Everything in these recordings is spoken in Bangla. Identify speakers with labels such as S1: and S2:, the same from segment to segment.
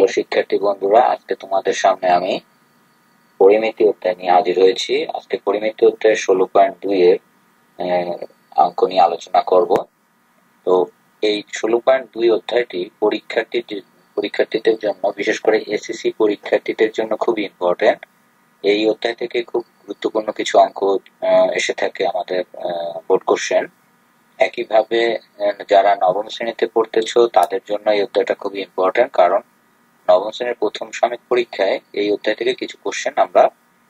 S1: হ্যালো শিক্ষার্থী বন্ধুরা, আজকে তোমাদের সামনে আমি পরিমিতি অধ্যায় নিয়ে হাজির হয়েছি। আজকে পরিমিতি অধ্যায় 16.2 এর অঙ্ক নিয়ে আলোচনা করব। তো এই 16.2 অধ্যায়টি পরীক্ষার্থীদের জন্য, বিশেষ করে এসএসসি পরীক্ষার্থীদের জন্য খুবই ইম্পর্টেন্ট। এই অধ্যায় থেকে খুব গুরুত্বপূর্ণ কিছু অঙ্ক এসে থাকে আমাদের বোর্ড কোশ্চেন। একইভাবে যারা নবম শ্রেণীতে পড়তেছো তাদের জন্য এই অধ্যায়টা খুবই ইম্পর্টেন্ট, কারণ নবম শ্রেণীর প্রথম সাময়িক পরীক্ষায় এই অধ্যায় থেকে কিছু কোশ্চেন আমরা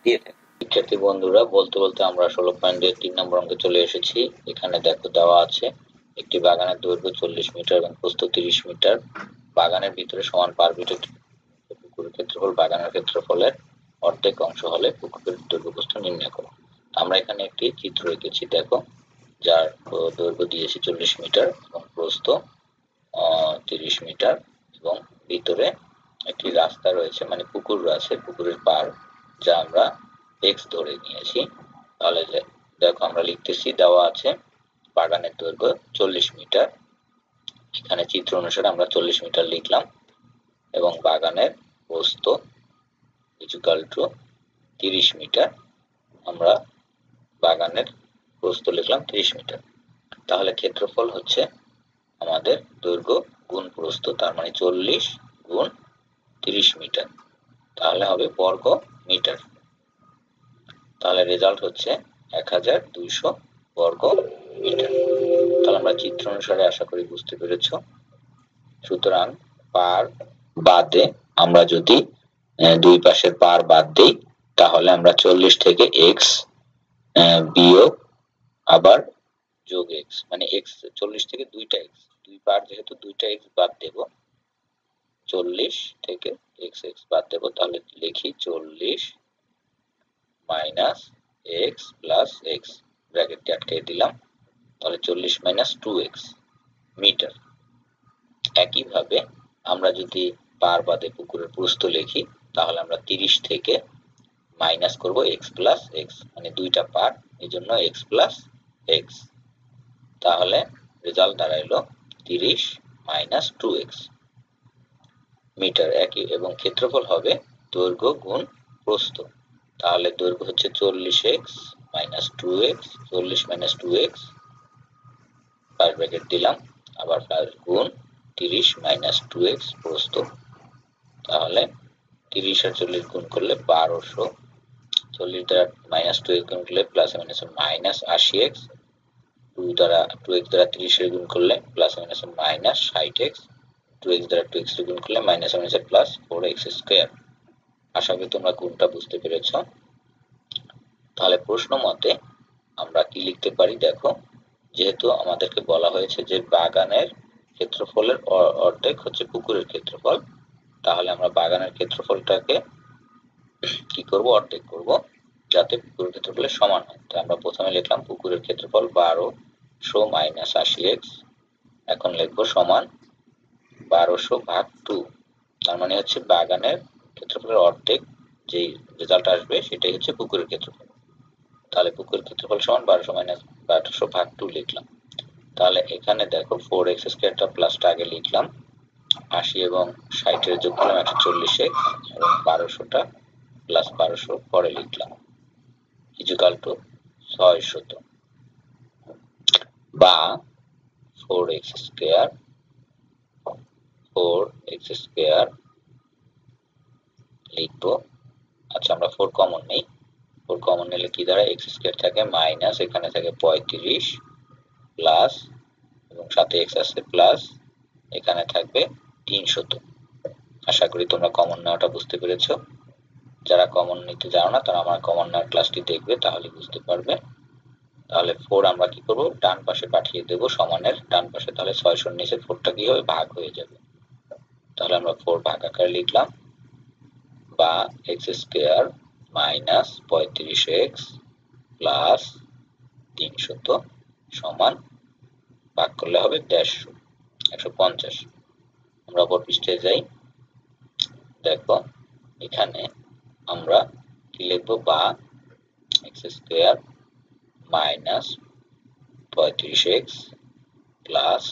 S1: দিয়ে থাকি। শিক্ষার্থী বন্ধুরা, বলতে বলতে আমরা 16.3 নম্বর অঙ্কে চলে এসেছি। এখানে দেখো দেওয়া আছে একটি বাগানের দৈর্ঘ্য 40 মিটার এবং প্রস্থ 30 মিটার। বাগানের ভিতরে সমান পার মিটার পুকুরের ক্ষেত্রফল বাগানের ক্ষেত্রফলের অর্ধেক অংশ হলে পুকুরের দৈর্ঘ্য প্রস্থ নির্ণয় করো। আমরা এখানে একটি চিত্র এঁকেছি, দেখো, যার দৈর্ঘ্য দিয়েছি 40 মিটার এবং প্রস্থ 30 মিটার এবং ভিতরে একটি রাস্তা রয়েছে, মানে পুকুর আছে, পুকুরের পার, যা আমরা x ধরে নিয়েছি। তাহলে দেখো আমরা লিখতেছি, দেওয়া আছে বাগানের দৈর্ঘ্য 40 মিটার। এখানে চিত্র অনুসারে আমরা 40 মিটার লিখলাম এবং বাগানের প্রস্থ ইকুয়াল টু 30 মিটার। আমরা বাগানের প্রস্থ লিখলাম 30 মিটার। তাহলে ক্ষেত্রফল হচ্ছে আমাদের দৈর্ঘ্য গুণ প্রস্থ, তার মানে 40 গুণ 30 মিটার, তাহলে হবে বর্গ মিটার। তাহলে রেজাল্ট হচ্ছে 1200 বর্গ মিটার। তাহলে আমরা চিত্র অনুসারে আশা করি বুঝতে পেরেছ। সুতরাং পার বাদে আমরা যদি দুই পাশের পার বাদ দিই, তাহলে আমরা 40 থেকে x বিয়োগ আবার যোগ x, মানে x 40 থেকে দুইটা x, দুই পার যেহেতু দুইটা x বাদ দেব, 40 থেকে x বাদ দেব, তাহলে লিখি 40 মাইনাস x প্লাস x, ব্র্যাকেটটি আটকে দিলাম, তাহলে 40 মাইনাস 2x মিটার। একইভাবে আমরা যদি পার বাদে পুকুরের প্রস্থ লিখি, তাহলে আমরা 30 থেকে মাইনাস করব x প্লাস x, মানে দুইটা পার, এই জন্য x প্লাস x, তাহলে রেজাল্ট দাঁড়াইলো 30 মাইনাস 2x মিটার। একই এবং ক্ষেত্রফল হবে দৈর্ঘ্য গুণ প্রস্থ, তাহলে দৈর্ঘ্য হচ্ছে 40x minus 2x, 40 minus 2x, first bracket দিলাম, আবার ফার্স্ট গুণ 30 মাইনাস 2x প্রস্থ, তাহলে 30 আর 40 গুণ করলে 1200, 40 দ্বারা মাইনাস 2x গুণ করলে plus minus minus 80x, 2x দ্বারা 30 এর গুণ করলে plus minus minus 60x, 2x দ্বারা 2x এর গুণ করলে minus minus plus 4x square. আশা করি তোমরা গুণটা বুঝতে পেরেছ। তাহলে প্রশ্ন মতে আমরা কি লিখতে পারি, দেখো, যেহেতু আমাদেরকে বলা হয়েছে যে বাগানের ক্ষেত্রফলের অর্ধেক হচ্ছে পুকুরের ক্ষেত্রফল, তাহলে আমরা বাগানের ক্ষেত্রফলটাকে কি করব, অর্ধেক করব, যাতে পুকুরের ক্ষেত্রফলের সমান হয়। তো আমরা প্রথমে লিখলাম পুকুরের ক্ষেত্রফল 1200 মাইনাস 80x, এখন লিখবো সমান 1200 ভাগ 2, তার মানে হচ্ছে বাগানের ক্ষেত্রফলের অর্ধেক যে রেজাল্ট আসবে সেটাই হচ্ছে পুকুরের ক্ষেত্রফল। তাহলে পুকুরের ক্ষেত্রফল সমান 1200 মাইনাস 1200 ভাগ 2 লিখলাম। তাহলে এখানে দেখো 4x স্কয়ারটা প্লাসটা আগে লিখলাম, 80 এবং 60 এর যোগ করলাম 140x এবং 1200টা প্লাস 1200 পরে লিখলাম, ইকুয়াল টু 600, বা 4x স্কয়ার লিখবো। আচ্ছা, আমরা 4 কমন নেই, 4 কমন নিলে কি দাঁড়ায়, x স্কয়ার থাকে মাইনাস, এখানে থাকে 35 প্লাস এবং সাথে x আছে প্লাস, এখানে থাকবে 300। আশা করি তোমরা কমন নেওয়াটা বুঝতে পেরেছো। যারা কমন নিতে জানো না তারা আমার কমন নেওয়ার ক্লাসটি দেখবে, তাহলে বুঝতে পারবে। তাহলে 4 আমরা কি করব, ডান পাশে পাঠিয়ে দেব সমানের ডান পাশে, তাহলে 600 এর নিচে 4টা কি হবে, ভাগ হয়ে যাবে। তাহলে আমরা 4 ভাগ আকারে লিখলাম, বা x square minus 35x plus 300 সমান, ভাগ করলে হবে 150। আমরা অপর পৃষ্ঠে যাই, দেখো এখানে আমরা কি লিখবো, বা x square minus 35x plus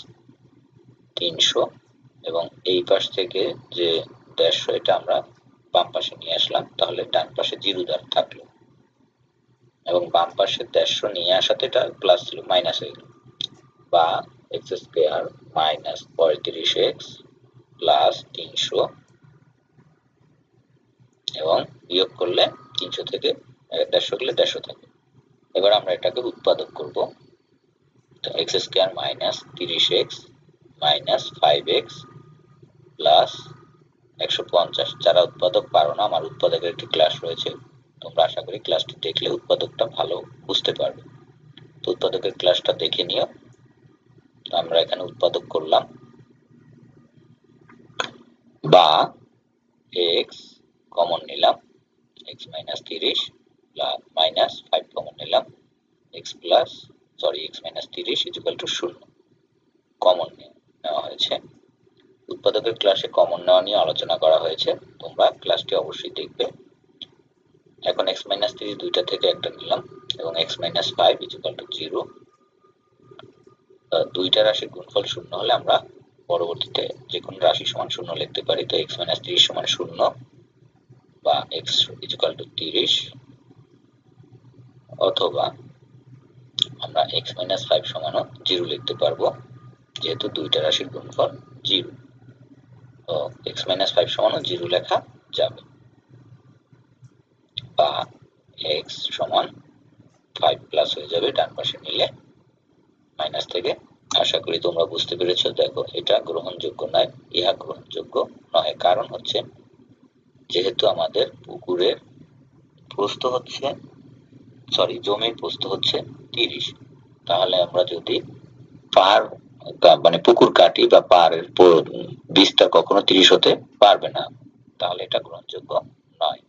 S1: 300 এবং এই পাশ থেকে যে সেটা আমরা বাম পাশে নিয়ে আসলাম, তাহলে ডান পাশে 0 দ্বার থাকলো এবং বাম পাশে 150 নিয়ে আসাতে এটা প্লাস ছিল মাইনাস হয়ে গেল, বা x square minus 35x plus 300 এবং বিয়োগ করলে 300 থেকে 150 গেলে 150 থাকে। এবার আমরা এটাকে উৎপাদক করব, তো x square minus 30x minus 5x plus 150। যারা উৎপাদক পারো না, আমার উৎপাদকের একটি ক্লাস রয়েছে, তোমরা আশা করি ক্লাসটি দেখলে উৎপাদকটা ভালো বুঝতে পারবে। তো উৎপাদকের ক্লাসটা দেখে নিও। আমরা এখানে উৎপাদক করলাম, বা x কমন নিলাম, x মাইনাস 30 মাইনাস 5 কমন নিলাম, x minus 30 equal to 0 common নেওয়া হয়েছে। উৎপাদকের ক্লাসে কমন নেওয়া নিয়ে আলোচনা করা হয়েছে, তোমরা ক্লাসটি অবশ্যই দেখবে। এখন x মাইনাস 30 দুইটা থেকে একটা নিলাম এবং x মাইনাস 5 ইকুয়াল টু 0। দুইটা রাশির গুণফল 0 হলে আমরা পরবর্তীতে যে কোনো রাশি সমান 0 লিখতে পারি। তো x মাইনাস 30 সমান 0 বা x ইকুয়াল টু 30, অথবা আমরা x মাইনাস 5 সমানও 0 লিখতে পারবো, যেহেতু দুইটা রাশির গুণফল 0। তো x মাইনাস 5 সমানও 0 লেখা যাবে, বা x সমান 5 প্লাস হয়ে যাবে ডান পাশে নিলে মাইনাস থেকে। আশা করি তোমরা বুঝতে পেরেছো। দেখো, এটা গ্রহণযোগ্য নয়, ইহা গ্রহণযোগ্য নয়। কারণ হচ্ছে, যেহেতু আমাদের পুকুরের প্রস্থ হচ্ছে জমির প্রস্থ হচ্ছে 30, তাহলে আমরা যদি পার মানে পুকুর কাটি বা পাড়ের বিস্তার কখনো 30 হতে পারবে না, তাহলে এটা গ্রহণযোগ্য নয়।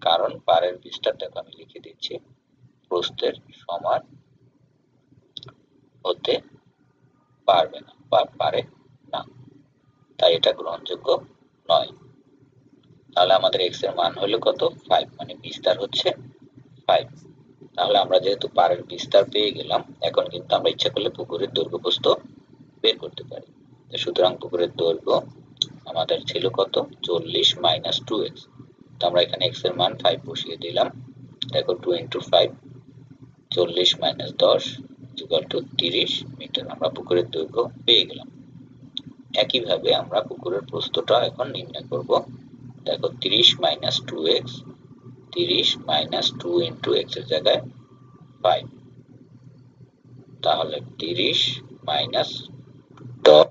S1: কারণ পাড়ের বিস্তার, দেখো আমি লিখে দিচ্ছি, প্রস্থের সমান হতে পারবে না বা পারে না, তাই এটা গ্রহণযোগ্য নয়। তাহলে আমাদের x এর মান হলো কত? 5, মানে বিস্তার হচ্ছে 5। তাহলে আমরা যেহেতু পাড়ের বিস্তার পেয়ে গেলাম, এখন কিন্তু আমরা ইচ্ছা করলে পুকুরের দৈর্ঘ্য প্রস্থ বের করতে পারি। সুতরাং পুকুরের দৈর্ঘ্য আমাদের ছিল কত? 40 মাইনাস 2x। তো আমরা এখানে x এর মান 5 বসিয়ে দিলাম। দেখো 2 into 5, 40 minus 10 equal to 30 metre. আমরা পুকুরের দৈর্ঘ্য পেয়ে গেলাম। একইভাবে আমরা পুকুরের প্রস্থটা এখন নির্ণয় করব। দেখো 30 minus 2x, 30 minus 2 into x এর জায়গায় 5, তাহলে 30 মাইনাস 10